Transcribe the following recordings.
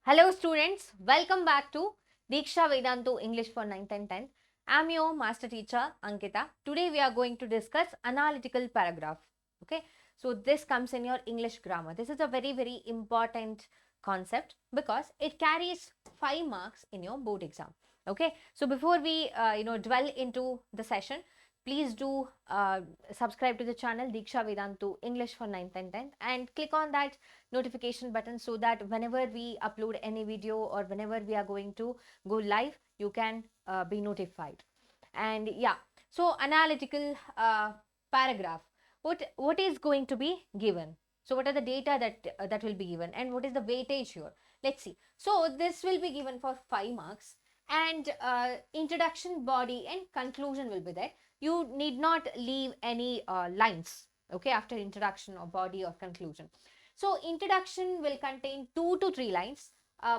Hello students, welcome back to Diksha Vedantu English for 9th and 10th. I'm your master teacher Ankita. Today we are going to discuss analytical paragraph. Okay, so this comes in your English grammar. This is a very important concept because it carries 5 marks in your board exam. Okay, so before we dwell into the session, please do subscribe to the channel Diksha Vedantu English for 9th and 10th and click on that notification button so that whenever we upload any video or whenever we are going to go live, you can be notified. And yeah, so analytical paragraph, what is going to be given? So what are the data that will be given and what is the weightage here? Let's see. So this will be given for 5 marks and introduction, body and conclusion will be there. You need not leave any lines, okay, after introduction or body or conclusion. So introduction will contain 2 to 3 lines,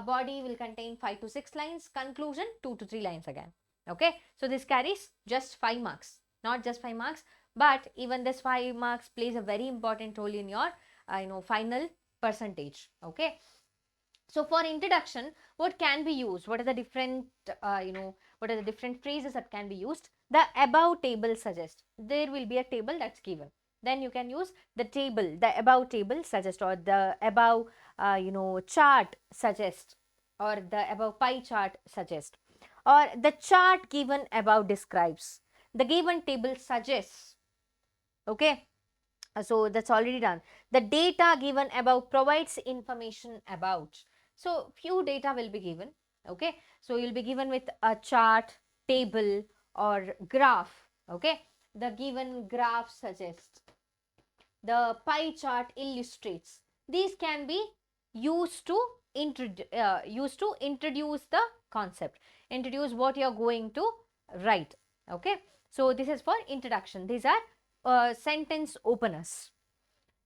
body will contain 5 to 6 lines, conclusion 2 to 3 lines again. Okay, so this carries just 5 marks, not just 5 marks, but even this 5 marks plays a very important role in your final percentage. Okay, so for introduction, what can be used? What are the different what are the different phrases that can be used? The above table suggests. There will be a table that's given. Then you can use the table, the above table suggest, or the above chart suggest, or the above pie chart suggest, or the chart given above describes. The given table suggests. Okay, so that's already done. The data given above provides information about. So few data will be given. Okay, so you'll be given with a chart, table or graph. Okay, the given graph suggests, the pie chart illustrates. These can be used to introduce the concept, introduce what you're going to write. Okay, so this is for introduction. These are sentence openers.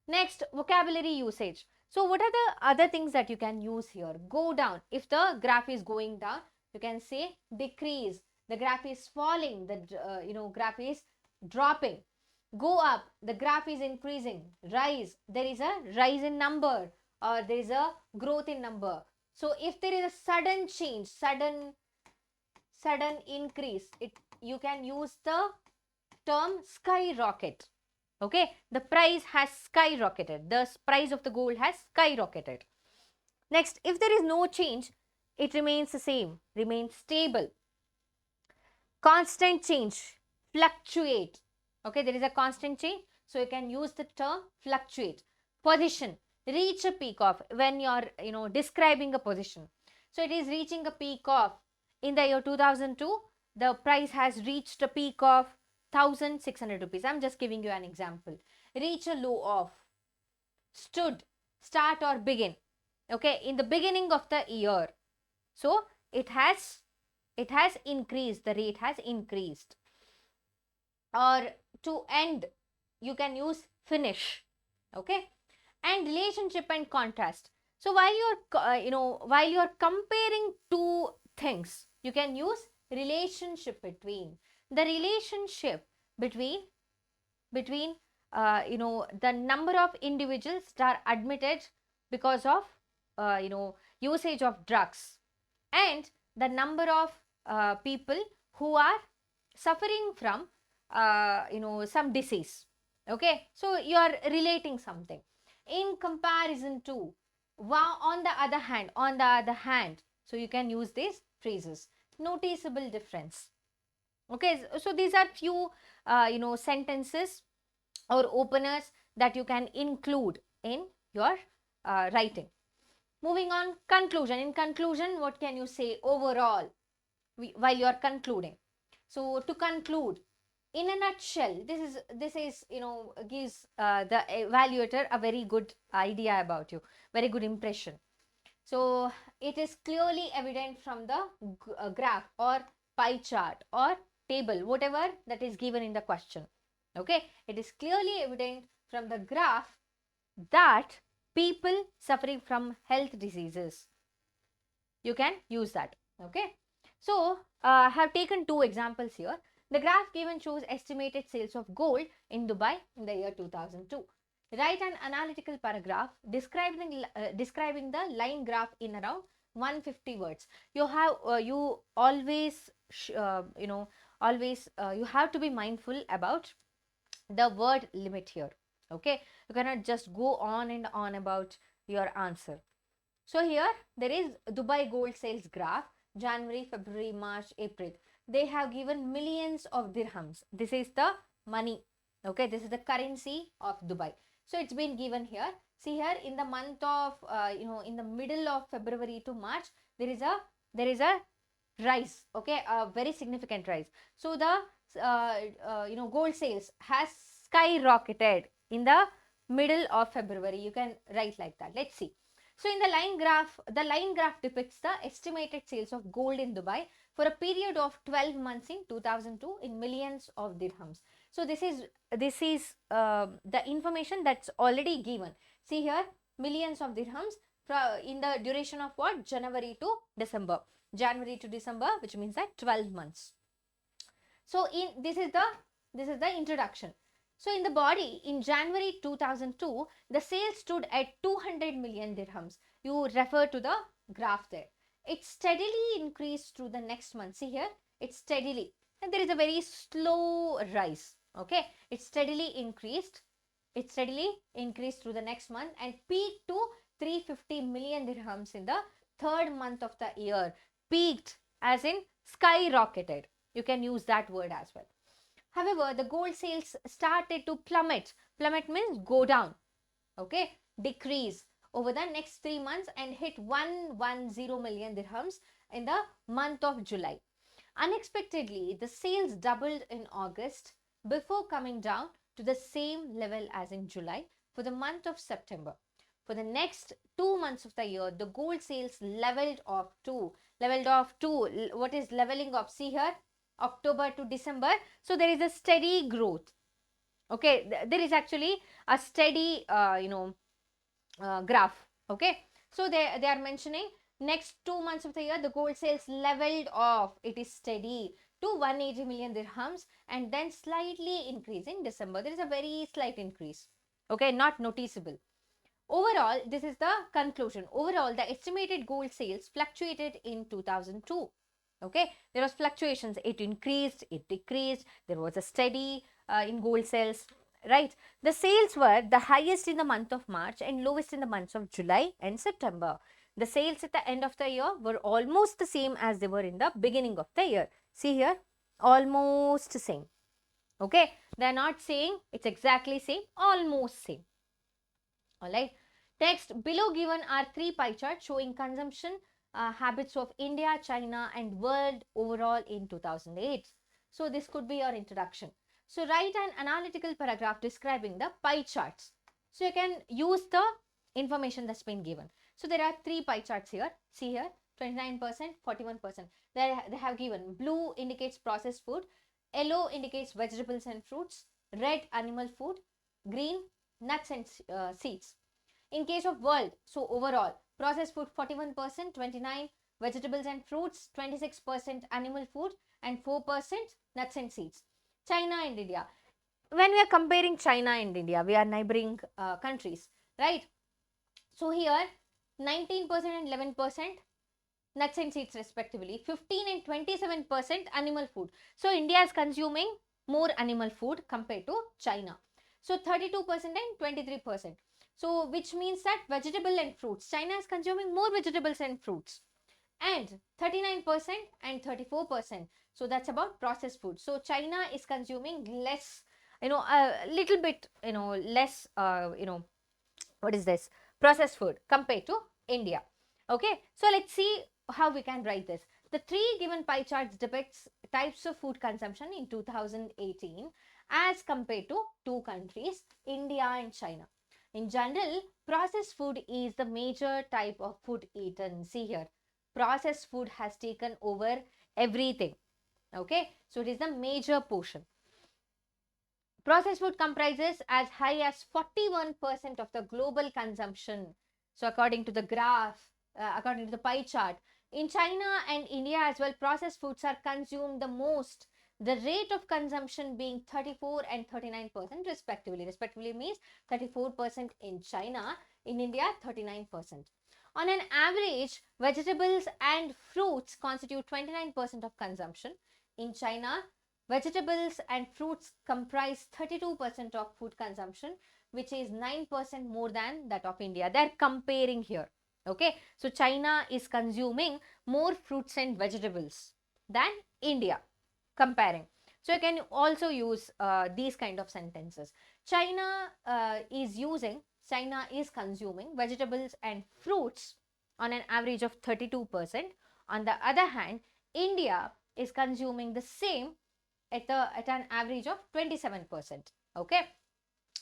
Next, vocabulary usage. So what are the other things that you can use here? Go down. If the graph is going down, you can say decrease. The graph is falling. The graph is dropping. Go up. The graph is increasing. Rise. There is a rise in number or there is a growth in number. So if there is a sudden change, sudden increase, you can use the term skyrocket. Okay, the price has skyrocketed. The price of the gold has skyrocketed. Next, if there is no change, it remains the same, remains stable. Constant change, fluctuate. Okay, there is a constant change, so you can use the term fluctuate. Position, reach a peak of, when you're describing a position. So it is reaching a peak of, in the year 2002, the price has reached a peak of 1600 rupees. I'm just giving you an example. Reach a low of, stood, start or begin. Okay, in the beginning of the year. So it has increased, the rate has increased. Or to end, you can use finish. Okay, and relationship and contrast. So while you're comparing two things, you can use relationship between. The relationship between the number of individuals that are admitted because of usage of drugs and the number of people who are suffering from some disease. Okay, so you are relating something in comparison to. On the other hand, so you can use these phrases. Noticeable difference. Okay, so these are few sentences or openers that you can include in your writing. Moving on, conclusion. In conclusion, what can you say overall while you are concluding? So to conclude, in a nutshell, this is gives the evaluator a very good idea about you, very good impression. So it is clearly evident from the graph or pie chart or table, whatever that is given in the question. Okay, it is clearly evident from the graph that people suffering from health diseases, you can use that. Okay, so I have taken two examples here. The graph given shows estimated sales of gold in Dubai in the year 2002. Write an analytical paragraph describing the line graph in around 150 words. You have you always you have to be mindful about the word limit here. Okay, you cannot just go on and on about your answer. So here there is Dubai gold sales graph, January, February, March, April. They have given millions of dirhams. This is the money. Okay, this is the currency of Dubai. So it's been given here. See here in the month of in the middle of February to March, there is a rise. Okay, a very significant rise. So the gold sales has skyrocketed in the middle of February. You can write like that. Let's see. So in the line graph depicts the estimated sales of gold in Dubai for a period of 12 months in 2002 in millions of dirhams. So this is the information that's already given. See here, millions of dirhams in the duration of what? January to December. January to December, which means that 12 months. So this is the introduction. So in the body, in January 2002, the sales stood at 200 million dirhams. You refer to the graph there. It steadily increased through the next month. See here, it's steadily. And there is a very slow rise. Okay, it steadily increased. It steadily increased through the next month and peaked to 350 million dirhams in the third month of the year. Peaked as in skyrocketed. You can use that word as well. However, the gold sales started to plummet. Plummet means go down. Okay, decrease over the next 3 months and hit 110 million dirhams in the month of July. Unexpectedly, the sales doubled in August before coming down to the same level as in July for the month of September. For the next 2 months of the year, the gold sales leveled off too. What is leveling off? See here, October to December. So there is a steady growth. Okay, there is actually a steady graph. Okay, so they are mentioning next 2 months of the year the gold sales leveled off. It is steady to 180 million dirhams and then slightly increase in December. There is a very slight increase. Okay, not noticeable. Overall, this is the conclusion. Overall, the estimated gold sales fluctuated in 2002. Okay, there was fluctuations. It increased, it decreased. There was a steady in gold sales. Right. The sales were the highest in the month of March and lowest in the months of July and September. The sales at the end of the year were almost the same as they were in the beginning of the year. See here, almost same. Okay, they are not saying it's exactly same, almost same. Alright. Next, below given are 3 pie charts showing consumption habits of India, China and world overall in 2008. So this could be your introduction. So write an analytical paragraph describing the pie charts. So you can use the information that's been given. So there are 3 pie charts here. See here, 29%, 41%. They have given blue indicates processed food, yellow indicates vegetables and fruits, red animal food, green nuts and seeds. In case of world, so overall, processed food 41%, 29 vegetables and fruits, 26% animal food and 4% nuts and seeds. China and India. When we are comparing China and India, we are neighboring countries, right? So here 19% and 11% nuts and seeds respectively, 15 and 27% animal food. So India is consuming more animal food compared to China. So 32% and 23%. So which means that vegetable and fruits, China is consuming more vegetables and fruits, and 39% and 34%. So that's about processed food. So China is consuming less, a little bit, less, what is this? Processed food compared to India. Okay, so let's see how we can write this. The 3 given pie charts depicts types of food consumption in 2018 as compared to 2 countries, India and China. In general, processed food is the major type of food eaten. See here, processed food has taken over everything. Okay, so it is the major portion. Processed food comprises as high as 41% of the global consumption. So according to the graph, according to the pie chart, in China and India as well, processed foods are consumed the most. The rate of consumption being 34 and 39% respectively. Respectively means 34% in China, in India 39%. On an average, vegetables and fruits constitute 29% of consumption. In China, vegetables and fruits comprise 32% of food consumption, which is 9% more than that of India. They are comparing here. Okay, so China is consuming more fruits and vegetables than India, comparing. So you can also use these kind of sentences. China is consuming vegetables and fruits on an average of 32%. On the other hand, India is consuming the same at an average of 27%. Okay,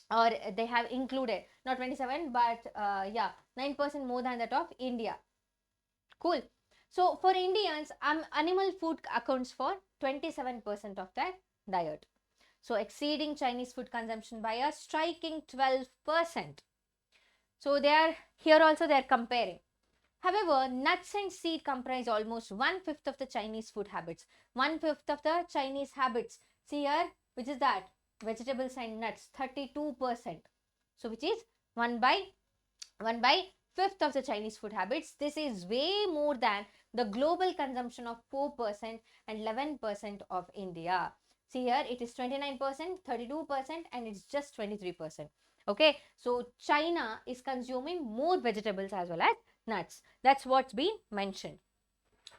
or they have included not 27 but 9% more than that of India. Cool. So for Indians, animal food accounts for 27% of their diet. So exceeding Chinese food consumption by a striking 12%. So they are here also they are comparing. However, nuts and seed comprise almost 1/5 of the Chinese food habits. 1/5 of the Chinese habits. See here, which is that? Vegetables and nuts, 32%. So which is 1/5 of the Chinese food habits. This is way more than the global consumption of 4% and 11% of India. See here, it is 29%, 32%, and it's just 23%. Okay, so China is consuming more vegetables as well as nuts. That's what's been mentioned.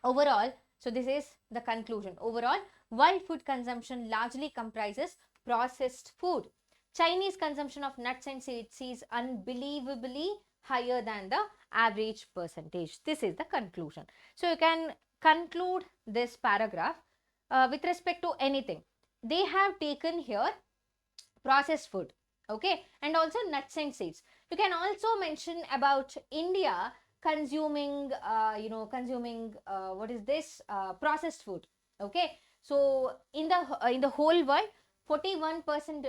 Overall, so this is the conclusion. Overall, world food consumption largely comprises processed food. Chinese consumption of nuts and seeds is unbelievably higher than the average percentage. This is the conclusion. So you can conclude this paragraph with respect to anything. They have taken here processed food, okay, and also nuts and seeds. You can also mention about India consuming what is this processed food. Okay, so in the whole world, 41%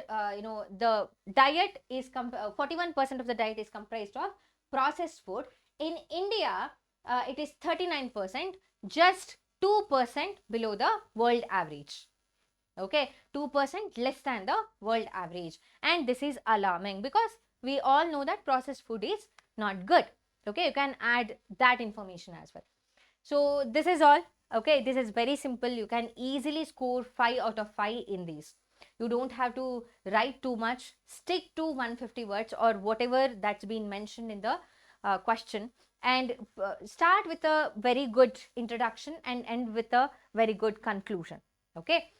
the diet is 41% of the diet is comprised of processed food. In India, it is 39%, just 2% below the world average. Okay, 2% less than the world average, and this is alarming because we all know that processed food is not good. Okay, you can add that information as well. So this is all. Okay, this is very simple. You can easily score 5 out of 5 in these. You don't have to write too much. Stick to 150 words or whatever that's been mentioned in the question, and start with a very good introduction and end with a very good conclusion. Okay,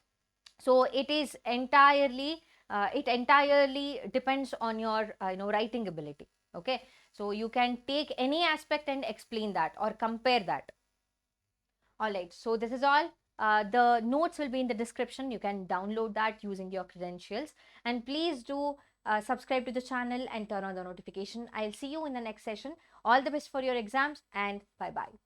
so it is entirely depends on your writing ability. Okay, so you can take any aspect and explain that or compare that. All right, so this is all. The notes will be in the description. You can download that using your credentials, and please do subscribe to the channel and turn on the notification. I'll see you in the next session. All the best for your exams, and bye bye.